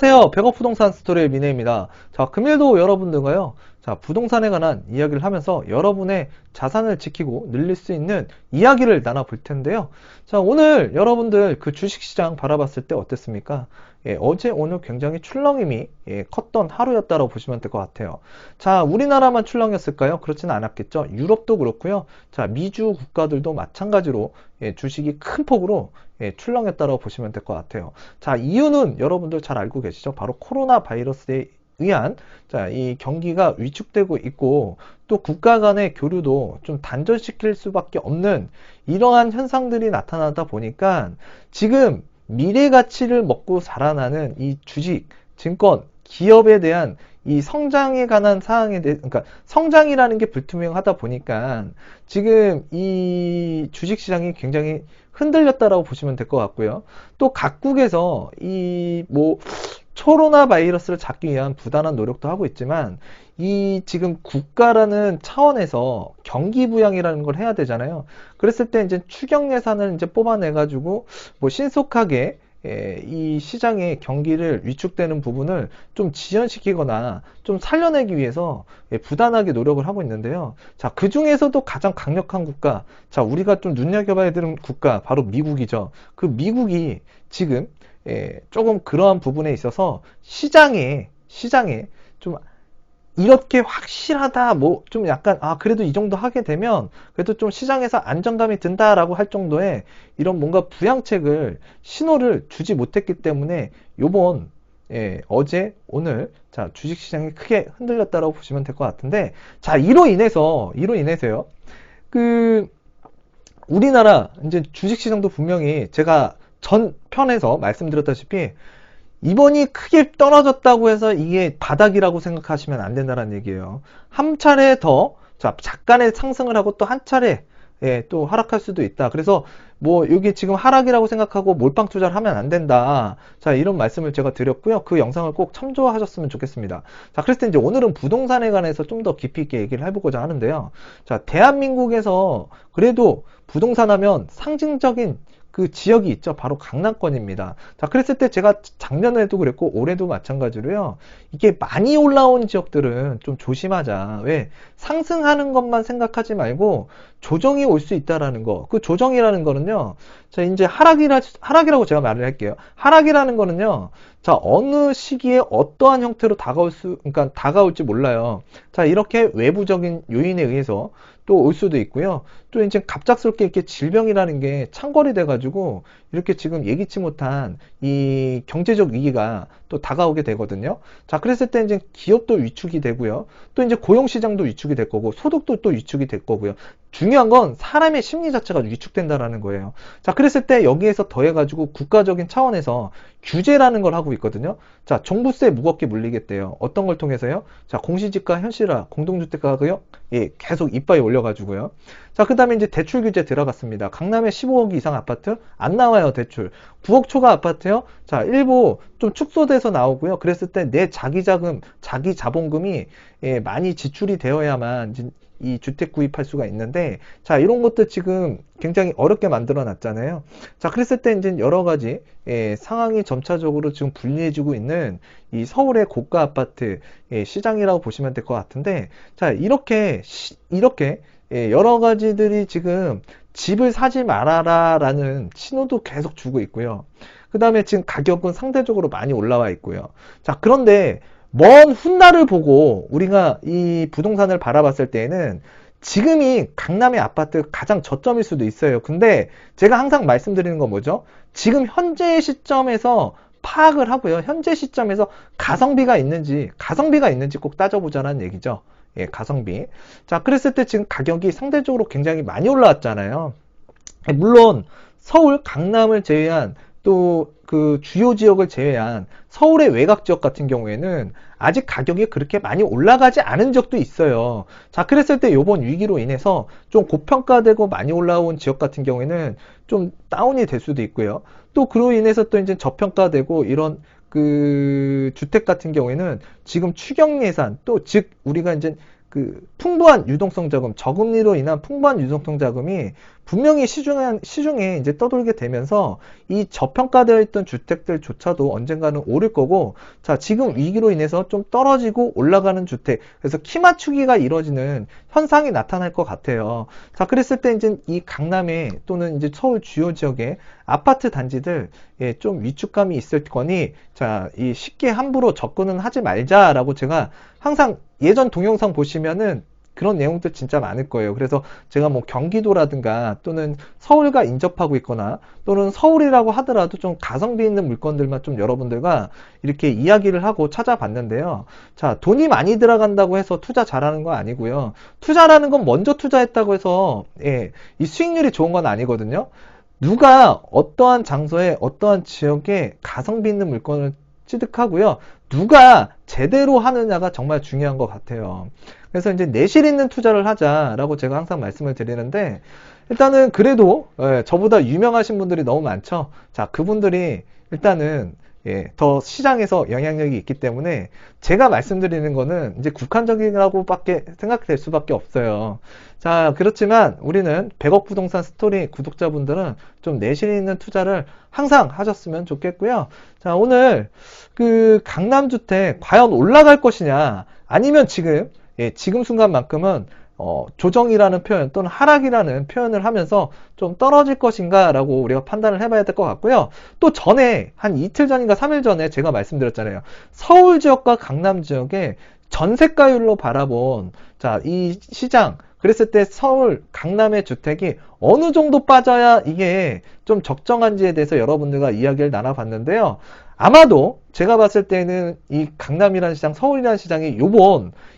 안녕하세요. 백업부동산 스토리의 미네입니다. 자, 금일도 여러분들과요. 자, 부동산에 관한 이야기를 하면서 여러분의 자산을 지키고 늘릴 수 있는 이야기를 나눠볼 텐데요. 자, 오늘 여러분들 그 주식시장 바라봤을 때 어땠습니까? 어제 오늘 굉장히 출렁임이 컸던 하루였다고 보시면 될 것 같아요. 자, 우리나라만 출렁였을까요? 그렇지는 않았겠죠. 유럽도 그렇고요. 자, 미주 국가들도 마찬가지로 주식이 큰 폭으로 출렁였다고 보시면 될 것 같아요. 자, 이유는 여러분들 잘 알고 계시죠? 바로 코로나 바이러스에 의한 이 경기가 위축되고 있고 또 국가 간의 교류도 좀 단절시킬 수밖에 없는 이러한 현상들이 나타나다 보니까 지금 미래 가치를 먹고 자라나는 이 주식, 증권, 기업에 대한 이 성장에 관한 사항에 대해, 그러니까 성장이라는 게 불투명하다 보니까 지금 이 주식시장이 굉장히 흔들렸다라고 보시면 될 것 같고요. 또 각국에서 이 코로나 바이러스를 잡기 위한 부단한 노력도 하고 있지만 이 지금 국가라는 차원에서 경기 부양이라는 걸 해야 되잖아요. 그랬을 때 이제 추경 예산을 이제 뽑아내 가지고 신속하게 이 시장의 경기를 위축되는 부분을 좀 지연시키거나 좀 살려내기 위해서 부단하게 노력을 하고 있는데요. 자, 그 중에서도 가장 강력한 국가, 자, 우리가 좀 눈여겨봐야 되는 국가, 바로 미국이죠. 그 미국이 지금 조금 그러한 부분에 있어서 시장에 좀 이렇게 확실하다, 좀 약간, 그래도 이 정도 하게 되면, 그래도 좀 시장에서 안정감이 든다라고 할 정도의 이런 뭔가 부양책을, 신호를 주지 못했기 때문에, 어제, 오늘, 자, 주식시장이 크게 흔들렸다라고 보시면 될 것 같은데, 자, 이로 인해서요, 그, 우리나라, 이제 주식시장도 분명히 제가 전 편에서 말씀드렸다시피, 이번이 크게 떨어졌다고 해서 이게 바닥이라고 생각하시면 안 된다는 얘기예요. 한 차례 더, 자, 잠깐의 상승을 하고 또 한 차례, 또 하락할 수도 있다. 그래서 여기 지금 하락이라고 생각하고 몰빵 투자를 하면 안 된다. 자, 이런 말씀을 제가 드렸고요. 그 영상을 꼭 참조하셨으면 좋겠습니다. 자, 그래서 이제 오늘은 부동산에 관해서 좀 더 깊이 있게 얘기를 해보고자 하는데요. 자, 대한민국에서 그래도 부동산 하면 상징적인 그 지역이 있죠. 바로 강남권입니다. 자, 그랬을 때 제가 작년에도 그랬고 올해도 마찬가지로요. 이게 많이 올라온 지역들은 좀 조심하자. 왜? 상승하는 것만 생각하지 말고 조정이 올 수 있다라는 거. 그 조정이라는 거는요. 자, 이제 하락이라고 제가 말을 할게요. 하락이라는 거는요. 자, 어느 시기에 어떠한 형태로 그러니까 다가올지 몰라요. 자, 이렇게 외부적인 요인에 의해서 또 올 수도 있고요. 또 이제 갑작스럽게 이렇게 질병이라는 게 창궐이 돼가지고 이렇게 지금 예기치 못한 이 경제적 위기가 또 다가오게 되거든요. 자, 그랬을 때 이제 기업도 위축이 되고요. 또 이제 고용시장도 위축이 될 거고, 소득도 또 위축이 될 거고요. 중요한 건 사람의 심리 자체가 위축된다라는 거예요. 자, 그랬을 때 여기에서 더해가지고 국가적인 차원에서 규제라는 걸 하고 있거든요. 자, 종부세 무겁게 물리겠대요. 어떤 걸 통해서요? 자, 공시지가 현실화, 공동주택 가격요? 계속 이빠이 올려가지고요. 자, 그 다음에 이제 대출 규제 들어갔습니다. 강남에 15억 이상 아파트 안 나와요, 대출. 9억 초과 아파트요. 자, 일부 좀 축소돼서 나오고요. 그랬을 때 내 자기 자금, 자기 자본금이 많이 지출이 되어야만 이 주택 구입할 수가 있는데, 자, 이런 것도 지금 굉장히 어렵게 만들어 놨잖아요. 자, 그랬을 때 이제 여러 가지 상황이 점차적으로 지금 불리해지고 있는 이 서울의 고가 아파트 시장이라고 보시면 될 것 같은데, 자, 이렇게 여러 가지들이 지금 집을 사지 말아라 라는 신호도 계속 주고 있고요. 그 다음에 지금 가격은 상대적으로 많이 올라와 있고요. 자, 그런데 먼 훗날을 보고 우리가 이 부동산을 바라봤을 때에는 지금이 강남의 아파트 가장 저점일 수도 있어요. 근데 제가 항상 말씀드리는 건 뭐죠? 지금 현재 시점에서 파악을 하고요. 현재 시점에서 가성비가 있는지 꼭 따져보자는 얘기죠. 가성비. 자, 그랬을 때 지금 가격이 상대적으로 굉장히 많이 올라왔잖아요. 물론 서울, 강남을 제외한 또 그 주요 지역을 제외한 서울의 외곽 지역 같은 경우에는 아직 가격이 그렇게 많이 올라가지 않은 지역도 있어요. 자, 그랬을 때 이번 위기로 인해서 좀 고평가되고 많이 올라온 지역 같은 경우에는 좀 다운이 될 수도 있고요. 또 그로 인해서 또 이제 저평가되고 이런 그 주택 같은 경우에는 지금 추경 예산 또 즉 우리가 이제 그 풍부한 유동성 자금, 저금리로 인한 풍부한 유동성 자금이 분명히 시중에 이제 떠돌게 되면서 이 저평가되어 있던 주택들조차도 언젠가는 오를 거고, 자, 지금 위기로 인해서 좀 떨어지고 올라가는 주택, 그래서 키 맞추기가 이루어지는 현상이 나타날 것 같아요. 자, 그랬을 때 이제 이 강남에 또는 이제 서울 주요 지역의 아파트 단지들, 예, 좀 위축감이 있을 거니, 자, 이 쉽게 함부로 접근은 하지 말자라고 제가 항상 예전 동영상 보시면은 그런 내용들 진짜 많을 거예요. 그래서 제가 뭐 경기도라든가 또는 서울과 인접하고 있거나 또는 서울이라고 하더라도 좀 가성비 있는 물건들만 좀 여러분들과 이렇게 이야기를 하고 찾아봤는데요. 자, 돈이 많이 들어간다고 해서 투자 잘하는 거 아니고요. 투자라는 건 먼저 투자했다고 해서, 예, 이 수익률이 좋은 건 아니거든요. 누가 어떠한 장소에 어떠한 지역에 가성비 있는 물건을 취득하고요. 누가 제대로 하느냐가 정말 중요한 것 같아요. 그래서 이제 내실 있는 투자를 하자라고 제가 항상 말씀을 드리는데, 일단은 그래도 저보다 유명하신 분들이 너무 많죠. 자, 그분들이 일단은 더 시장에서 영향력이 있기 때문에 제가 말씀드리는 거는 이제 국한적이라고밖에 생각될 수밖에 없어요. 자, 그렇지만 우리는 100억 부동산 스토리 구독자분들은 좀 내실 있는 투자를 항상 하셨으면 좋겠고요. 자, 오늘 그 강남주택 과연 올라갈 것이냐, 아니면 지금 순간만큼은 조정이라는 표현 또는 하락이라는 표현을 하면서 좀 떨어질 것인가 라고 우리가 판단을 해봐야 될 것 같고요. 또 전에 한 이틀 전인가 3일 전에 제가 말씀드렸잖아요. 서울 지역과 강남 지역의 전세가율로 바라본 자, 이 시장, 그랬을 때 서울, 강남의 주택이 어느 정도 빠져야 이게 좀 적정한지에 대해서 여러분들과 이야기를 나눠봤는데요. 아마도 제가 봤을 때는 이 강남이라는 시장, 서울이라는 시장이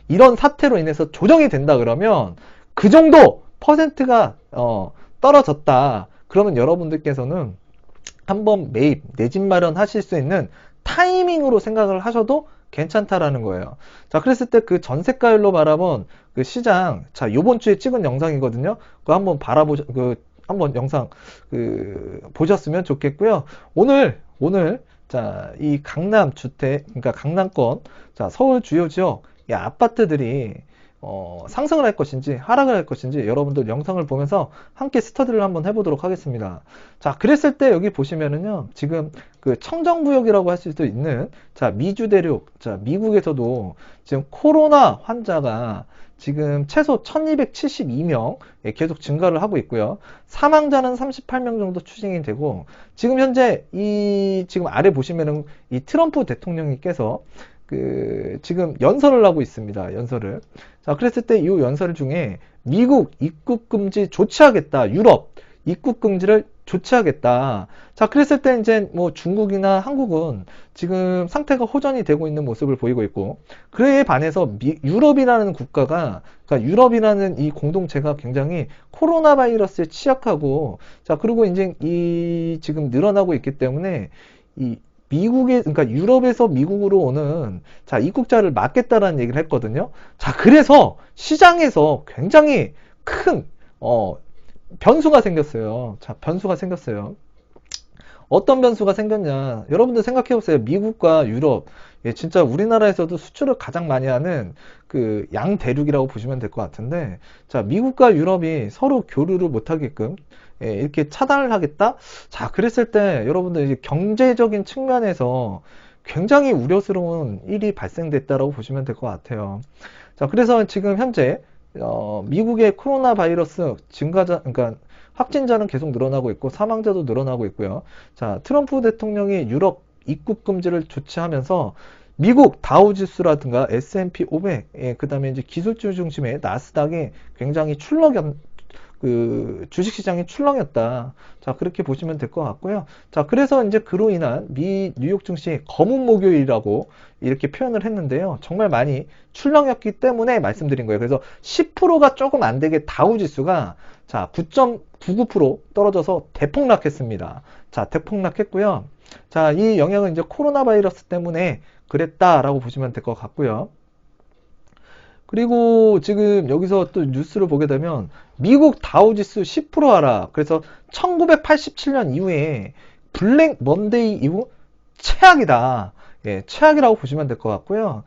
이런 사태로 인해서 조정이 된다 그러면 그 정도 퍼센트가 떨어졌다. 그러면 여러분들께서는 한번 매입, 내 집 마련 하실 수 있는 타이밍으로 생각을 하셔도 괜찮다라는 거예요. 자, 그랬을 때 그 전세가율로 바라본 그 시장, 자, 요번 주에 찍은 영상이거든요. 그거 한번 한번 영상 보셨으면 좋겠고요. 오늘 자, 이 강남 주택, 그러니까 강남권, 자, 서울 주요 지역, 이 아파트들이 상승을 할 것인지 하락을 할 것인지 여러분들 영상을 보면서 함께 스터디를 한번 해보도록 하겠습니다. 자, 그랬을 때 여기 보시면은요, 지금 그 청정구역이라고 할 수도 있는, 자, 미주 대륙, 자, 미국에서도 지금 코로나 환자가 지금 최소 1272명 계속 증가를 하고 있고요. 사망자는 38명 정도 추정이 되고, 지금 현재 지금 아래 보시면은 이 트럼프 대통령님께서 지금 연설을 하고 있습니다. 연설을. 자, 그랬을 때 이 연설 중에 미국 입국 금지 조치하겠다. 유럽 입국 금지를 조치하겠다. 자, 그랬을 때 이제 뭐 중국이나 한국은 지금 상태가 호전이 되고 있는 모습을 보이고 있고, 그에 반해서 유럽이라는 국가가, 그러니까 유럽이라는 이 공동체가 굉장히 코로나 바이러스에 취약하고, 자, 그리고 이제 지금 늘어나고 있기 때문에 그러니까 유럽에서 미국으로 오는, 자, 입국자를 막겠다라는 얘기를 했거든요. 자, 그래서 시장에서 굉장히 큰, 변수가 생겼어요. 자, 변수가 생겼어요. 어떤 변수가 생겼냐. 여러분들 생각해보세요. 미국과 유럽. 예, 진짜 우리나라에서도 수출을 가장 많이 하는 그 양대륙이라고 보시면 될 것 같은데, 자, 미국과 유럽이 서로 교류를 못하게끔 이렇게 차단을 하겠다? 자, 그랬을 때 여러분들 이제 경제적인 측면에서 굉장히 우려스러운 일이 발생됐다라고 보시면 될 것 같아요. 자, 그래서 지금 현재 미국의 코로나 바이러스 그러니까 확진자는 계속 늘어나고 있고 사망자도 늘어나고 있고요. 자, 트럼프 대통령이 유럽 입국 금지를 조치하면서 미국 다우지수라든가 S&P 500, 그 다음에 이제 기술주 중심의 나스닥이 굉장히 주식시장이 출렁였다. 자, 그렇게 보시면 될 것 같고요. 자, 그래서 이제 그로 인한 뉴욕 증시 검은 목요일이라고 이렇게 표현을 했는데요. 정말 많이 출렁였기 때문에 말씀드린 거예요. 그래서 10%가 조금 안 되게 다우지수가 자, 9.99% 떨어져서 대폭락했습니다. 자, 대폭락했고요. 자, 이 영향은 이제 코로나 바이러스 때문에 그랬다라고 보시면 될 것 같고요. 그리고 지금 여기서 또 뉴스를 보게 되면 미국 다우지수 10% 하락. 그래서 1987년 이후에 블랙 먼데이 이후 최악이다. 예, 최악이라고 보시면 될 것 같고요.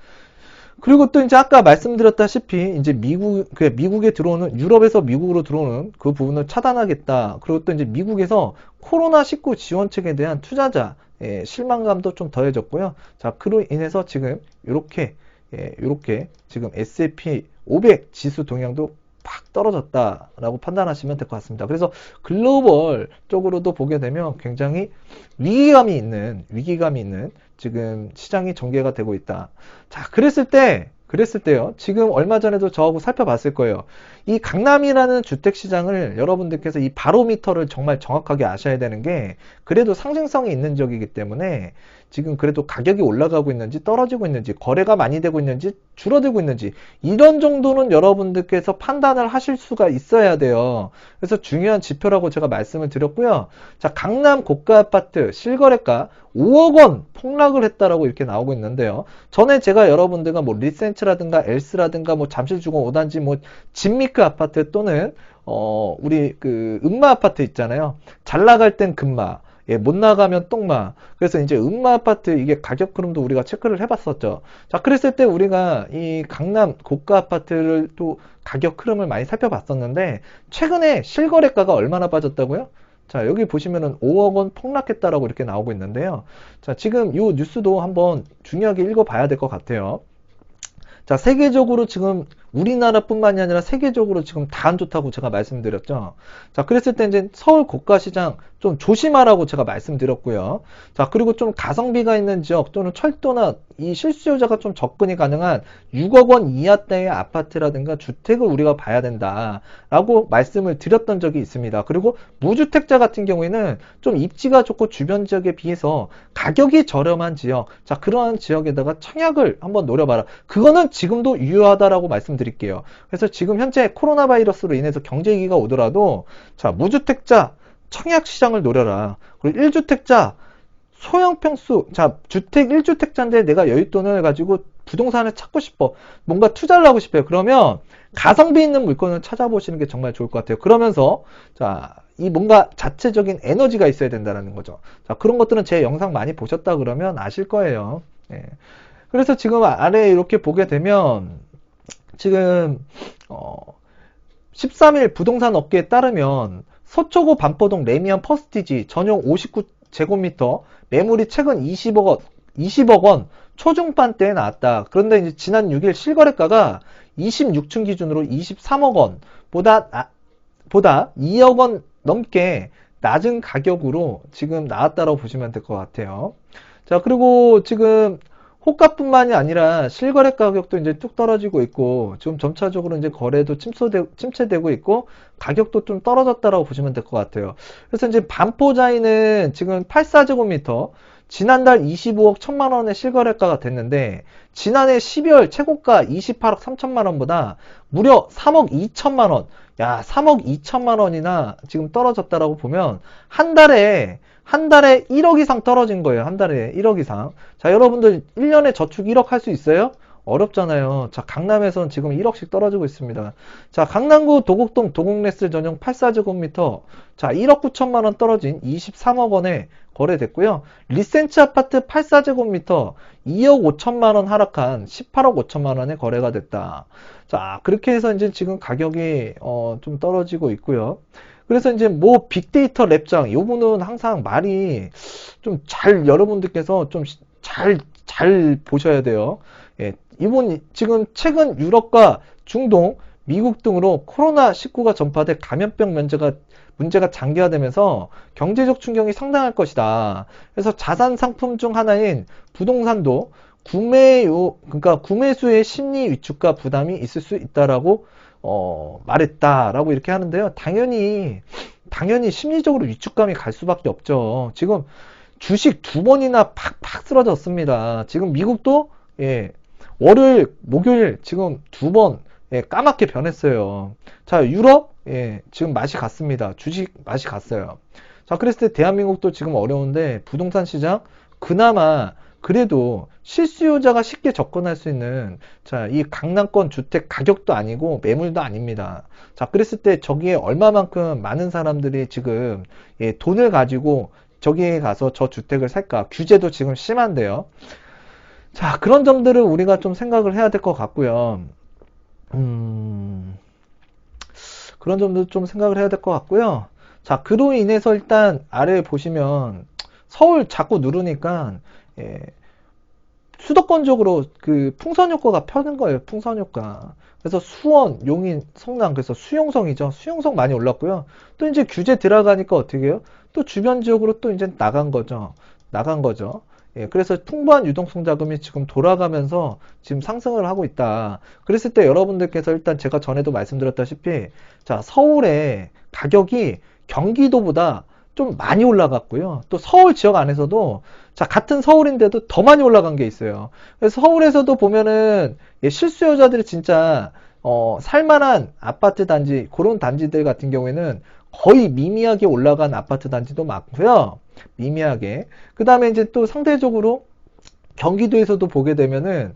그리고 또 이제 아까 말씀드렸다시피 이제 미국에 들어오는, 유럽에서 미국으로 들어오는 그 부분을 차단하겠다. 그리고 또 이제 미국에서 코로나19 지원책에 대한 투자자의 실망감도 좀 더해졌고요. 자, 그로 인해서 지금 요렇게 지금 S&P 500 지수 동향도 팍 떨어졌다라고 판단하시면 될 것 같습니다. 그래서 글로벌 쪽으로도 보게 되면 굉장히 위기감이 있는 지금 시장이 전개가 되고 있다. 자, 그랬을 때요. 지금 얼마 전에도 저하고 살펴봤을 거예요. 이 강남이라는 주택시장을 여러분들께서 이 바로미터를 정말 정확하게 아셔야 되는 게, 그래도 상징성이 있는 지역이기 때문에 지금 그래도 가격이 올라가고 있는지 떨어지고 있는지, 거래가 많이 되고 있는지 줄어들고 있는지, 이런 정도는 여러분들께서 판단을 하실 수가 있어야 돼요. 그래서 중요한 지표라고 제가 말씀을 드렸고요. 자, 강남 고가 아파트 실거래가 5억 원 폭락을 했다라고 이렇게 나오고 있는데요. 전에 제가 여러분들과 뭐 리센츠라든가 엘스라든가 뭐 잠실주공 5단지 뭐 진미크 아파트 또는 우리 그 음마 아파트 있잖아요. 잘 나갈 땐 금마, 예, 못 나가면 똥마. 그래서 이제 음마 아파트 이게 가격 흐름도 우리가 체크를 해봤었죠. 자, 그랬을 때 우리가 이 강남 고가 아파트를 또 가격 흐름을 많이 살펴봤었는데, 최근에 실거래가가 얼마나 빠졌다고요? 자, 여기 보시면은 5억 원 폭락했다라고 이렇게 나오고 있는데요. 자, 지금 이 뉴스도 한번 중요하게 읽어봐야 될 것 같아요. 자, 세계적으로 지금 우리나라뿐만이 아니라 세계적으로 지금 다 안 좋다고 제가 말씀드렸죠. 자, 그랬을 때 이제 서울 고가시장 좀 조심하라고 제가 말씀드렸고요. 자, 그리고 좀 가성비가 있는 지역 또는 철도나 이 실수요자가 좀 접근이 가능한 6억 원 이하대의 아파트라든가 주택을 우리가 봐야 된다라고 말씀을 드렸던 적이 있습니다. 그리고 무주택자 같은 경우에는 좀 입지가 좋고 주변 지역에 비해서 가격이 저렴한 지역, 자, 그러한 지역에다가 청약을 한번 노려봐라. 그거는 지금도 유효하다라고 말씀드릴게요. 그래서 지금 현재 코로나 바이러스로 인해서 경제위기가 오더라도, 자, 무주택자 청약 시장을 노려라. 그리고 1주택자 소형 평수, 자, 주택 1주택자인데 내가 여윳돈을 가지고 부동산을 찾고 싶어. 뭔가 투자를 하고 싶어요. 그러면 가성비 있는 물건을 찾아보시는 게 정말 좋을 것 같아요. 그러면서, 자, 이 뭔가 자체적인 에너지가 있어야 된다는 거죠. 자, 그런 것들은 제 영상 많이 보셨다 그러면 아실 거예요. 예. 그래서 지금 아래에 이렇게 보게 되면, 지금, 13일 부동산 업계에 따르면, 서초구 반포동 레미안 퍼스티지 전용 59제곱미터 매물이 최근 20억 원 초중반대에 나왔다. 그런데 이제 지난 6일 실거래가가 26층 기준으로 23억 원보다 2억 원 넘게 낮은 가격으로 지금 나왔다고 보시면 될 것 같아요. 자, 그리고 지금 호가뿐만이 아니라 실거래 가격도 이제 뚝 떨어지고 있고, 지금 점차적으로 이제 거래도 침체되고 있고, 가격도 좀 떨어졌다라고 보시면 될 것 같아요. 그래서 이제 반포자이는 지금 84제곱미터 지난달 25억 1천만 원의 실거래가가 됐는데, 지난해 12월 최고가 28억 3천만 원보다 무려 3억 2천만 원, 야, 3억 2천만 원이나 지금 떨어졌다라고 보면 한 달에 1억 이상 떨어진 거예요. 한 달에 1억 이상. 자, 여러분들 1년에 저축 1억 할 수 있어요? 어렵잖아요. 자, 강남에서는 지금 1억씩 떨어지고 있습니다. 자, 강남구 도곡동 도곡레스 전용 84제곱미터. 자, 1억 9천만 원 떨어진 23억 원에 거래됐고요. 리센츠 아파트 84제곱미터 2억 5천만 원 하락한 18억 5천만 원에 거래가 됐다. 자, 그렇게 해서 이제 지금 가격이 좀 떨어지고 있고요. 그래서 이제 뭐 빅데이터 랩장, 요거는 항상 말이 좀 여러분들께서 좀 잘 보셔야 돼요. 예, 이번 지금 최근 유럽과 중동, 미국 등으로 코로나19가 전파돼 감염병 문제가 장기화되면서 경제적 충격이 상당할 것이다. 그래서 자산 상품 중 하나인 부동산도 그러니까 구매수의 심리 위축과 부담이 있을 수 있다라고 말했다라고 이렇게 하는데요. 당연히 심리적으로 위축감이 갈 수밖에 없죠. 지금 주식 2번이나 팍팍 쓰러졌습니다. 지금 미국도 예, 월요일, 목요일 지금 2번 예, 까맣게 변했어요. 자, 유럽 예, 지금 맛이 갔습니다. 주식 맛이 갔어요. 자, 그랬을 때 대한민국도 지금 어려운데 부동산 시장 그나마 그래도 실수요자가 쉽게 접근할 수 있는, 자, 이 강남권 주택 가격도 아니고 매물도 아닙니다. 자, 그랬을 때 저기에 얼마만큼 많은 사람들이 지금 예, 돈을 가지고 저기에 가서 저 주택을 살까? 규제도 지금 심한데요. 자, 그런 점들을 우리가 좀 생각을 해야 될 것 같고요. 그런 점도 좀 생각을 해야 될 것 같고요. 자, 그로 인해서 일단 아래에 보시면 서울 자꾸 누르니까 예, 수도권적으로 그 풍선 효과가 펴는 거예요. 풍선 효과. 그래서 수원, 용인, 성남 그래서 수용성이죠. 수용성 많이 올랐고요. 또 이제 규제 들어가니까 어떻게 해요? 또 주변 지역으로 또 이제 나간 거죠. 나간 거죠. 예, 그래서 풍부한 유동성 자금이 지금 돌아가면서 지금 상승을 하고 있다. 그랬을 때 여러분들께서 일단 제가 전에도 말씀드렸다시피 자, 서울의 가격이 경기도보다 좀 많이 올라갔고요. 또 서울 지역 안에서도 자, 같은 서울인데도 더 많이 올라간 게 있어요. 그래서 서울에서도 보면은 예, 실수요자들이 진짜 살만한 아파트 단지 그런 단지들 같은 경우에는 거의 미미하게 올라간 아파트 단지도 많고요. 미미하게. 그 다음에 이제 또 상대적으로 경기도에서도 보게 되면은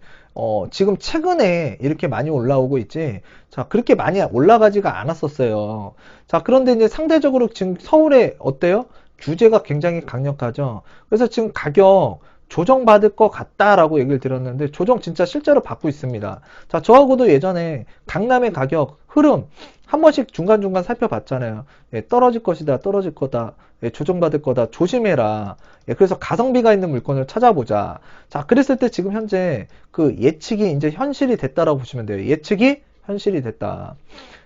지금 최근에 이렇게 많이 올라오고 있지. 자, 그렇게 많이 올라가지가 않았었어요. 자, 그런데 이제 상대적으로 지금 서울에 어때요? 규제가 굉장히 강력하죠. 그래서 지금 가격 조정받을 것 같다라고 얘기를 들었는데 조정 진짜 실제로 받고 있습니다. 자, 저하고도 예전에 강남의 가격 흐름 한 번씩 중간중간 살펴봤잖아요. 예, 떨어질 것이다, 떨어질 거다, 예, 조정받을 거다, 조심해라. 예, 그래서 가성비가 있는 물건을 찾아보자. 자, 그랬을 때 지금 현재 그 예측이 이제 현실이 됐다라고 보시면 돼요. 예측이 현실이 됐다.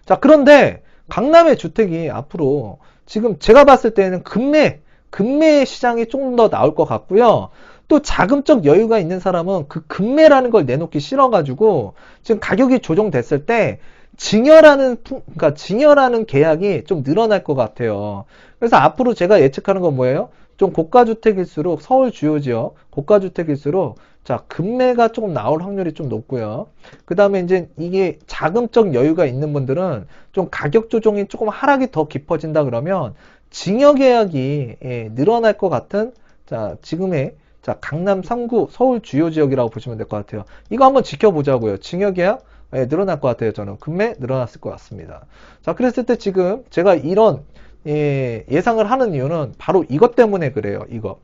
자, 그런데 강남의 주택이 앞으로 지금 제가 봤을 때는 금매 시장이 조금 더 나올 것 같고요. 또 자금적 여유가 있는 사람은 그 금매라는 걸 내놓기 싫어가지고 지금 가격이 조정됐을 때 그러니까 증여라는 계약이 좀 늘어날 것 같아요. 그래서 앞으로 제가 예측하는 건 뭐예요? 좀 고가주택일수록 서울 주요 지역 고가주택일수록 자, 금매가 조금 나올 확률이 좀 높고요. 그 다음에 이제 이게 자금적 여유가 있는 분들은 좀 가격 조정이 조금 하락이 더 깊어진다 그러면 증여 계약이 예, 늘어날 것 같은 자, 지금의 자, 강남 3구 서울 주요 지역이라고 보시면 될 것 같아요. 이거 한번 지켜보자고요. 증여 계약 예, 늘어날 것 같아요. 저는 금매 늘어났을 것 같습니다. 자, 그랬을 때 지금 제가 이런 예, 예상을 하는 이유는 바로 이것 때문에 그래요. 이거.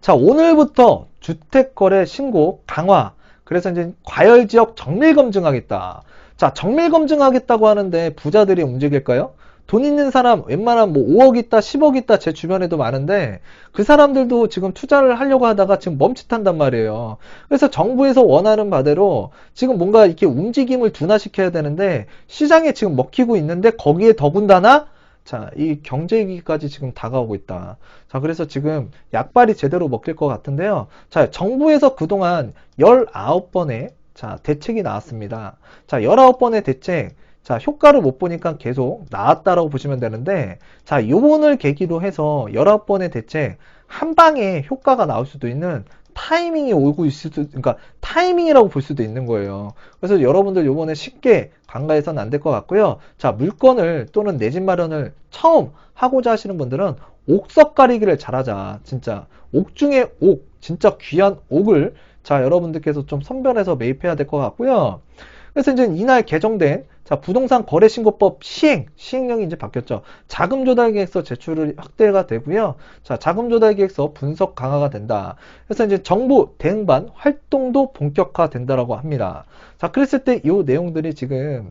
자, 오늘부터 주택거래 신고 강화. 그래서 이제 과열지역 정밀검증하겠다. 자, 정밀검증하겠다고 하는데 부자들이 움직일까요? 돈 있는 사람, 웬만한 뭐 5억 있다, 10억 있다, 제 주변에도 많은데 그 사람들도 지금 투자를 하려고 하다가 지금 멈칫한단 말이에요. 그래서 정부에서 원하는 바대로 지금 뭔가 이렇게 움직임을 둔화시켜야 되는데 시장에 지금 먹히고 있는데 거기에 더군다나 자, 이 경제위기까지 지금 다가오고 있다. 자, 그래서 지금 약발이 제대로 먹힐 것 같은데요. 자, 정부에서 그동안 19번의 자, 대책이 나왔습니다. 자, 19번의 대책. 자, 효과를 못 보니까 계속 나왔다라고 보시면 되는데, 자, 요번을 계기로 해서 19번의 대책, 한 방에 효과가 나올 수도 있는 타이밍이 오고 있을 수도, 그러니까 타이밍이라고 볼 수도 있는 거예요. 그래서 여러분들 요번에 쉽게 간과해서는 안 될 것 같고요. 자, 물건을 또는 내 집 마련을 처음 하고자 하시는 분들은 옥석 가리기를 잘하자. 진짜 옥 중에 옥, 진짜 귀한 옥을 자, 여러분들께서 좀 선별해서 매입해야 될 것 같고요. 그래서 이제 이날 개정된 자, 부동산 거래신고법 시행령이 이제 바뀌었죠. 자금조달계획서 제출을 확대가 되고요. 자, 자금조달계획서 분석 강화가 된다. 그래서 이제 정부 대응반 활동도 본격화된다라고 합니다. 자, 그랬을 때 이 내용들이 지금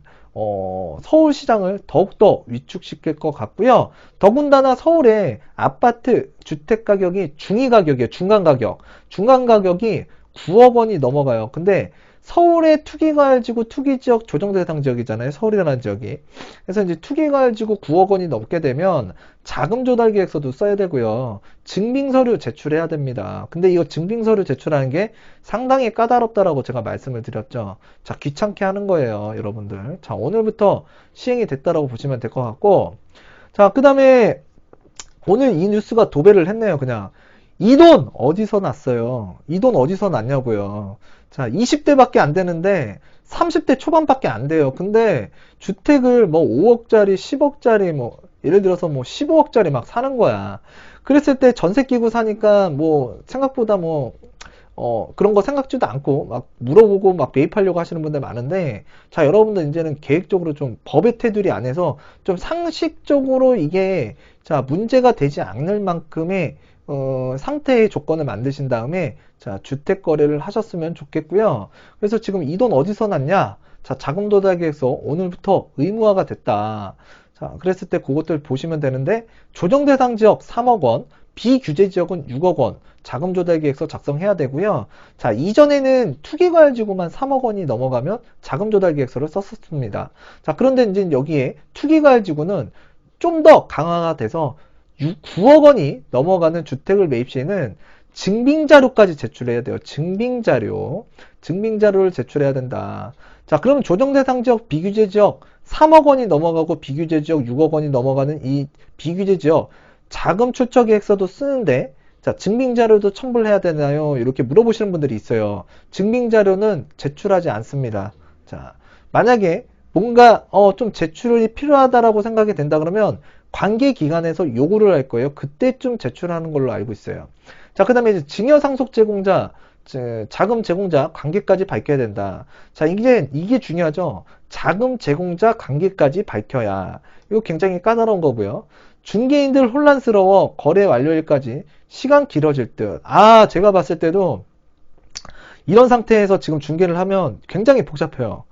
서울시장을 더욱더 위축시킬 것 같고요. 더군다나 서울의 아파트 주택 가격이 중위 가격이에요. 중간 가격. 중간 가격이 9억 원이 넘어가요. 근데 서울의 투기과열지구 투기지역 조정대상 지역이잖아요. 서울이라는 지역이. 그래서 이제 투기과열지구 9억 원이 넘게 되면 자금조달계획서도 써야 되고요. 증빙서류 제출해야 됩니다. 근데 이거 증빙서류 제출하는 게 상당히 까다롭다라고 제가 말씀을 드렸죠. 자, 귀찮게 하는 거예요, 여러분들. 자, 오늘부터 시행이 됐다라고 보시면 될 것 같고. 자, 그 다음에 오늘 이 뉴스가 도배를 했네요, 그냥. 이 돈 어디서 났어요? 이 돈 어디서 났냐고요. 자, 20대밖에 안 되는데 30대 초반밖에 안 돼요. 근데 주택을 뭐 5억짜리, 10억짜리 뭐 예를 들어서 뭐 15억짜리 막 사는 거야. 그랬을 때 전세 끼고 사니까 뭐 생각보다 뭐 그런 거 생각지도 않고 막 물어보고 막 매입하려고 하시는 분들 많은데 자, 여러분들 이제는 계획적으로 좀 법의 테두리 안에서 좀 상식적으로 이게 자, 문제가 되지 않을 만큼의 상태의 조건을 만드신 다음에 자, 주택 거래를 하셨으면 좋겠고요. 그래서 지금 이 돈 어디서 났냐? 자, 자금 조달계획서 오늘부터 의무화가 됐다. 자, 그랬을 때 그것들 보시면 되는데 조정 대상 지역 3억 원, 비규제 지역은 6억 원 자금 조달 계획서 작성해야 되고요. 자, 이전에는 투기과열지구만 3억 원이 넘어가면 자금 조달 계획서를 썼습니다. 자, 그런데 이제 여기에 투기과열지구는 좀 더 강화가 돼서 9억 원이 넘어가는 주택을 매입 시에는 증빙자료까지 제출해야 돼요. 증빙자료를 제출해야 된다. 자, 그럼 조정 대상 지역, 비규제 지역 3억 원이 넘어가고 비규제 지역 6억 원이 넘어가는 이 비규제 지역 자금 출처 계획서도 쓰는데 자, 증빙자료도 첨부를 해야 되나요? 이렇게 물어보시는 분들이 있어요. 증빙자료는 제출하지 않습니다. 자, 만약에 뭔가 좀 제출이 필요하다라고 생각이 된다 그러면 관계기관에서 요구를 할 거예요. 그때쯤 제출하는 걸로 알고 있어요. 자, 그 다음에 이제 증여상속 제공자, 자금 제공자 관계까지 밝혀야 된다. 자, 이게 중요하죠. 자금 제공자 관계까지 밝혀야. 이거 굉장히 까다로운 거고요. 중개인들 혼란스러워 거래 완료일까지 시간 길어질 듯. 아, 제가 봤을 때도 이런 상태에서 지금 중개를 하면 굉장히 복잡해요.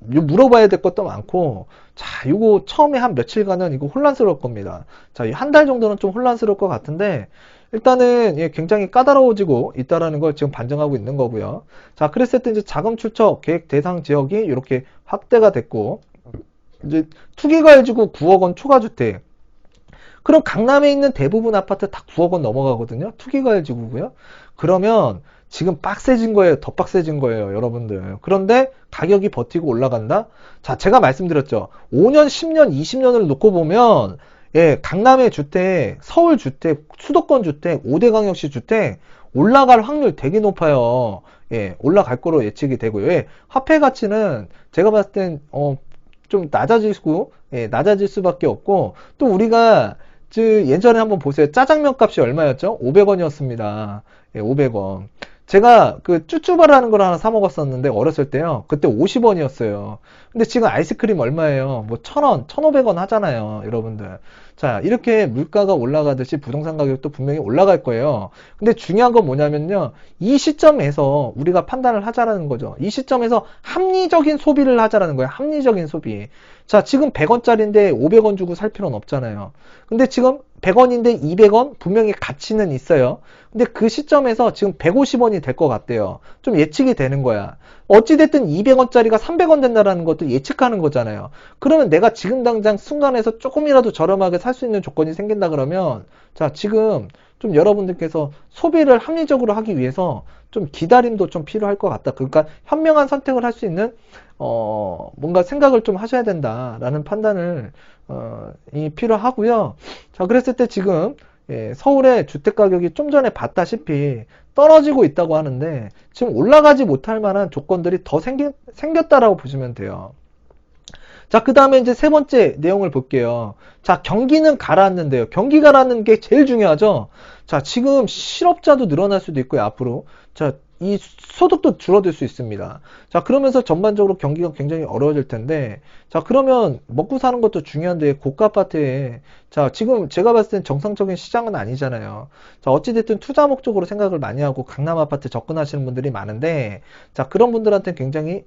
물어봐야 될 것도 많고, 자, 이거 처음에 한 며칠간은 이거 혼란스러울 겁니다. 자, 한 달 정도는 좀 혼란스러울 것 같은데, 일단은 예, 굉장히 까다로워지고 있다라는 걸 지금 반증하고 있는 거고요. 자, 그랬을 때 이제 자금 출처 계획 대상 지역이 이렇게 확대가 됐고, 이제 투기과열지구 9억 원 초과주택. 그럼 강남에 있는 대부분 아파트 다 9억 원 넘어가거든요. 투기과열지구고요. 그러면 지금 빡세진 거예요. 더 빡세진 거예요, 여러분들. 그런데 가격이 버티고 올라간다? 자, 제가 말씀드렸죠. 5년, 10년, 20년을 놓고 보면 예, 강남의 주택, 서울 주택, 수도권 주택, 5대 강역시 주택 올라갈 확률 되게 높아요. 예, 올라갈 거로 예측이 되고요. 예, 화폐 가치는 제가 봤을 땐 좀 낮아질 수밖에 없고 또 우리가 예전에 한번 보세요. 짜장면 값이 얼마였죠? 500원이었습니다. 예, 500원. 제가 그 쭈쭈바라는 걸 하나 사 먹었었는데 어렸을 때요. 그때 50원이었어요. 근데 지금 아이스크림 얼마예요? 뭐 1000원, 1500원 하잖아요, 여러분들. 자, 이렇게 물가가 올라가듯이 부동산 가격도 분명히 올라갈 거예요. 근데 중요한 건 뭐냐면요. 이 시점에서 우리가 판단을 하자라는 거죠. 이 시점에서 합리적인 소비를 하자라는 거예요. 합리적인 소비. 자, 지금 100원짜리인데 500원 주고 살 필요는 없잖아요. 근데 지금 100원인데 200원? 분명히 가치는 있어요. 근데 그 시점에서 지금 150원이 될 것 같대요. 좀 예측이 되는 거야. 어찌됐든 200원짜리가 300원 된다라는 것도 예측하는 거잖아요. 그러면 내가 지금 당장 순간에서 조금이라도 저렴하게 살 수 있는 조건이 생긴다 그러면 자, 지금 좀 여러분들께서 소비를 합리적으로 하기 위해서 좀 기다림도 좀 필요할 것 같다. 그러니까 현명한 선택을 할 수 있는 뭔가 생각을 좀 하셔야 된다라는 판단을 이 필요하고요. 자, 그랬을 때 지금 예, 서울의 주택 가격이 좀 전에 봤다시피 떨어지고 있다고 하는데 지금 올라가지 못할 만한 조건들이 더 생겼다라고 보시면 돼요. 자, 그 다음에 이제 세 번째 내용을 볼게요. 자, 경기는 가라앉는데요. 경기 가라앉는 게 제일 중요하죠. 자, 지금 실업자도 늘어날 수도 있고요, 앞으로. 자, 이 소득도 줄어들 수 있습니다. 자, 그러면서 전반적으로 경기가 굉장히 어려워질 텐데, 자, 그러면 먹고 사는 것도 중요한데, 고가 아파트에, 자, 지금 제가 봤을 땐 정상적인 시장은 아니잖아요. 자, 어찌됐든 투자 목적으로 생각을 많이 하고 강남 아파트 접근하시는 분들이 많은데, 자, 그런 분들한테는 굉장히,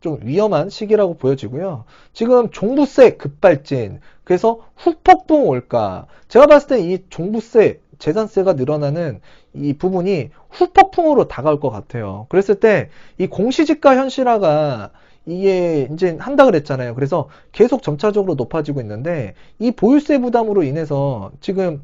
좀 위험한 시기라고 보여지고요. 지금 종부세 급발진, 그래서 후폭풍 올까. 제가 봤을 때 이 종부세, 재산세가 늘어나는 이 부분이 후폭풍으로 다가올 것 같아요. 그랬을 때 이 공시지가 현실화가 이게 이제 한다 그랬잖아요. 그래서 계속 점차적으로 높아지고 있는데 이 보유세 부담으로 인해서 지금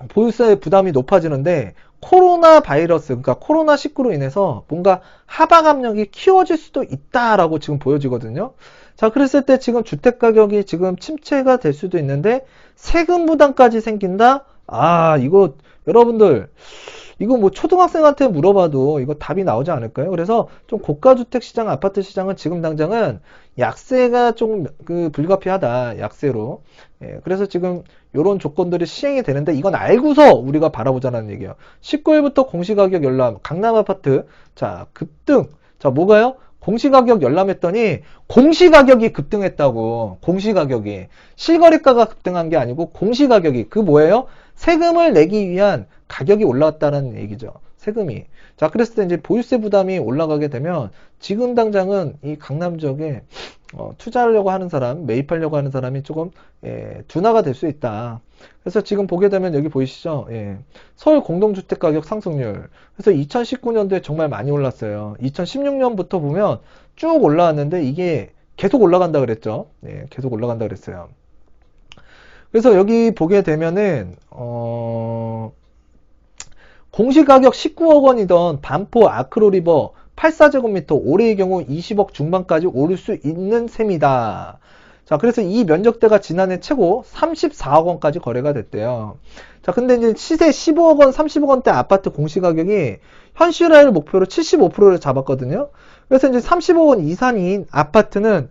보유세 부담이 높아지는데 코로나 바이러스, 그러니까 코로나19로 인해서 뭔가 하방 압력이 키워질 수도 있다라고 지금 보여지거든요. 자, 그랬을 때 지금 주택 가격이 지금 침체가 될 수도 있는데 세금 부담까지 생긴다? 아, 이거 여러분들 이거 뭐 초등학생한테 물어봐도 이거 답이 나오지 않을까요? 그래서 좀 고가주택 시장, 아파트 시장은 지금 당장은 약세가 좀 불가피하다. 약세로. 예, 그래서 지금 이런 조건들이 시행이 되는데 이건 알고서 우리가 바라보자는 얘기예요. 19일부터 공시가격 열람, 강남 아파트 자 급등. 자, 뭐가요? 공시가격 열람했더니 공시가격이 급등했다고. 공시가격이. 실거래가가 급등한 게 아니고 공시가격이. 그 뭐예요? 세금을 내기 위한 가격이 올라왔다는 얘기죠. 세금이. 자, 그랬을 때 이제 보유세 부담이 올라가게 되면 지금 당장은 이 강남 지역에 투자하려고 하는 사람, 매입하려고 하는 사람이 조금 둔화가 될 수 있다. 그래서 지금 보게 되면 여기 보이시죠? 서울 공동주택 가격 상승률. 그래서 2019년도에 정말 많이 올랐어요. 2016년부터 보면 쭉 올라왔는데 이게 계속 올라간다 그랬죠. 계속 올라간다 그랬어요. 그래서 여기 보게 되면은 공시가격 19억 원이던 반포 아크로리버 84제곱미터 올해의 경우 20억 중반까지 오를 수 있는 셈이다. 자, 그래서 이 면적대가 지난해 최고 34억 원까지 거래가 됐대요. 자, 근데 이제 시세 15억 원, 30억 원대 아파트 공시가격이 현실화를 목표로 75%를 잡았거든요. 그래서 이제 30억 원 이상인 아파트는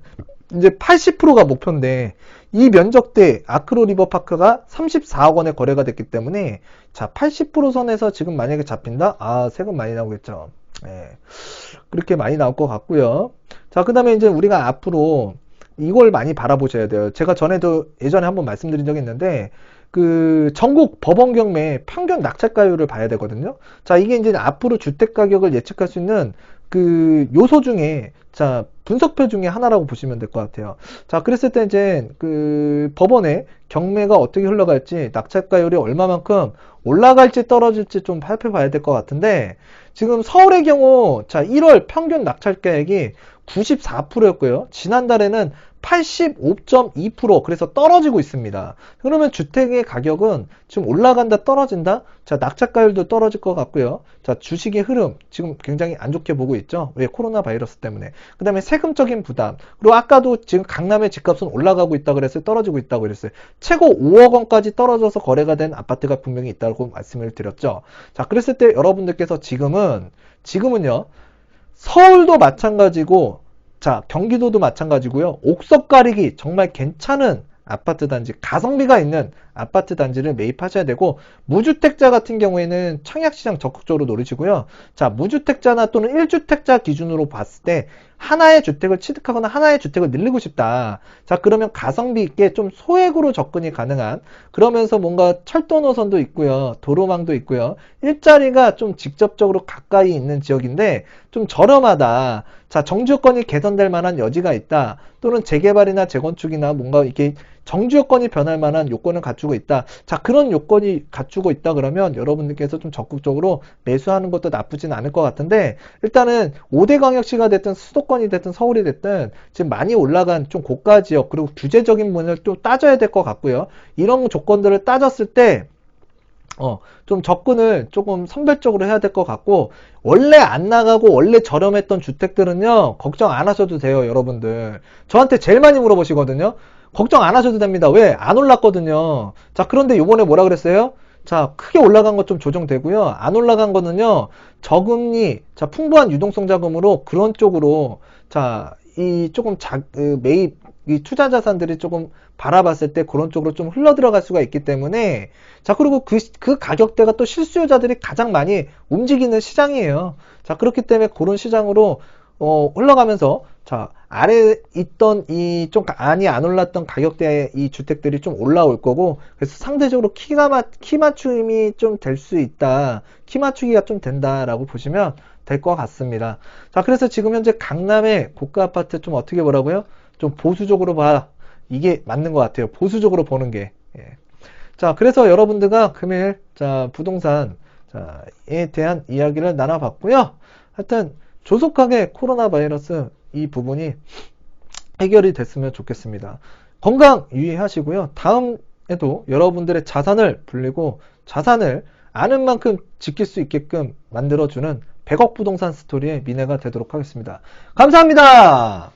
이제 80%가 목표인데 이 면적대 아크로 리버파크가 34억 원에 거래가 됐기 때문에 자, 80% 선에서 지금 만약에 잡힌다? 아, 세금 많이 나오겠죠. 그렇게 많이 나올 것 같고요. 자, 그 다음에 이제 우리가 앞으로 이걸 많이 바라보셔야 돼요. 제가 예전에 한번 말씀드린 적이 있는데 그 전국 법원 경매 평균 낙찰가율을 봐야 되거든요. 자, 이게 이제 앞으로 주택 가격을 예측할 수 있는 그 요소 중에 자, 분석표 중에 하나라고 보시면 될 것 같아요. 자, 그랬을 때 이제 그 법원의 경매가 어떻게 흘러갈지, 낙찰가율이 얼마만큼 올라갈지 떨어질지 좀 살펴봐야 될 것 같은데, 지금 서울의 경우 자, 1월 평균 낙찰가액이 94%였고요. 지난달에는 85.2%, 그래서 떨어지고 있습니다. 그러면 주택의 가격은 지금 올라간다 떨어진다? 자, 낙찰가율도 떨어질 것 같고요. 자, 주식의 흐름 지금 굉장히 안 좋게 보고 있죠. 왜? 코로나 바이러스 때문에. 그 다음에 세금적인 부담. 그리고 아까도 지금 강남의 집값은 올라가고 있다 그랬어요. 떨어지고 있다고 그랬어요. 최고 5억 원까지 떨어져서 거래가 된 아파트가 분명히 있다고 말씀을 드렸죠. 자, 그랬을 때 여러분들께서 지금은요. 서울도 마찬가지고, 자, 경기도도 마찬가지고요. 옥석 가리기 정말 괜찮은 아파트 단지, 가성비가 있는 아파트 단지를 매입하셔야 되고, 무주택자 같은 경우에는 청약시장 적극적으로 노리시고요. 자, 무주택자나 또는 1주택자 기준으로 봤을 때 하나의 주택을 취득하거나 하나의 주택을 늘리고 싶다. 자, 그러면 가성비 있게 좀 소액으로 접근이 가능한, 그러면서 뭔가 철도 노선도 있고요. 도로망도 있고요. 일자리가 좀 직접적으로 가까이 있는 지역인데 좀 저렴하다. 자, 정주요건이 개선될 만한 여지가 있다. 또는 재개발이나 재건축이나 뭔가 이렇게 정주요건이 변할 만한 요건을 갖추고 있다. 자, 그런 요건이 갖추고 있다 그러면 여러분들께서 좀 적극적으로 매수하는 것도 나쁘진 않을 것 같은데, 일단은 5대 광역시가 됐든 수도권이 됐든 서울이 됐든 지금 많이 올라간 좀 고가 지역, 그리고 규제적인 부분을 또 따져야 될 것 같고요. 이런 조건들을 따졌을 때 좀 접근을 조금 선별적으로 해야 될 것 같고, 원래 안 나가고 원래 저렴했던 주택들은요, 걱정 안 하셔도 돼요, 여러분들. 저한테 제일 많이 물어보시거든요. 걱정 안 하셔도 됩니다. 왜? 안 올랐거든요. 자, 그런데 요번에 뭐라 그랬어요? 자, 크게 올라간 것 좀 조정되고요. 안 올라간 거는요, 저금리, 자, 풍부한 유동성 자금으로 그런 쪽으로, 자, 이 조금 매입, 이 투자 자산들이 조금 바라봤을 때 그런 쪽으로 좀 흘러 들어갈 수가 있기 때문에, 자, 그리고 그 가격대가 또 실수요자들이 가장 많이 움직이는 시장이에요. 자, 그렇기 때문에 그런 시장으로 흘러가면서, 자, 아래 있던 이 좀 많이 안 올랐던 가격대의 이 주택들이 좀 올라올 거고, 그래서 상대적으로 키 맞춤이 좀 될 수 있다. 키 맞추기가 좀 된다라고 보시면 될 것 같습니다. 자, 그래서 지금 현재 강남의 고가 아파트 좀 어떻게 보라고요? 좀 보수적으로 봐. 이게 맞는 것 같아요. 보수적으로 보는 게. 자, 그래서 여러분들과 금일, 자, 부동산에 대한 이야기를 나눠봤고요. 하여튼, 조속하게 코로나 바이러스 이 부분이 해결이 됐으면 좋겠습니다. 건강 유의하시고요. 다음에도 여러분들의 자산을 불리고 자산을 아는 만큼 지킬 수 있게끔 만들어주는 100억 부동산 스토리의 미래가 되도록 하겠습니다. 감사합니다.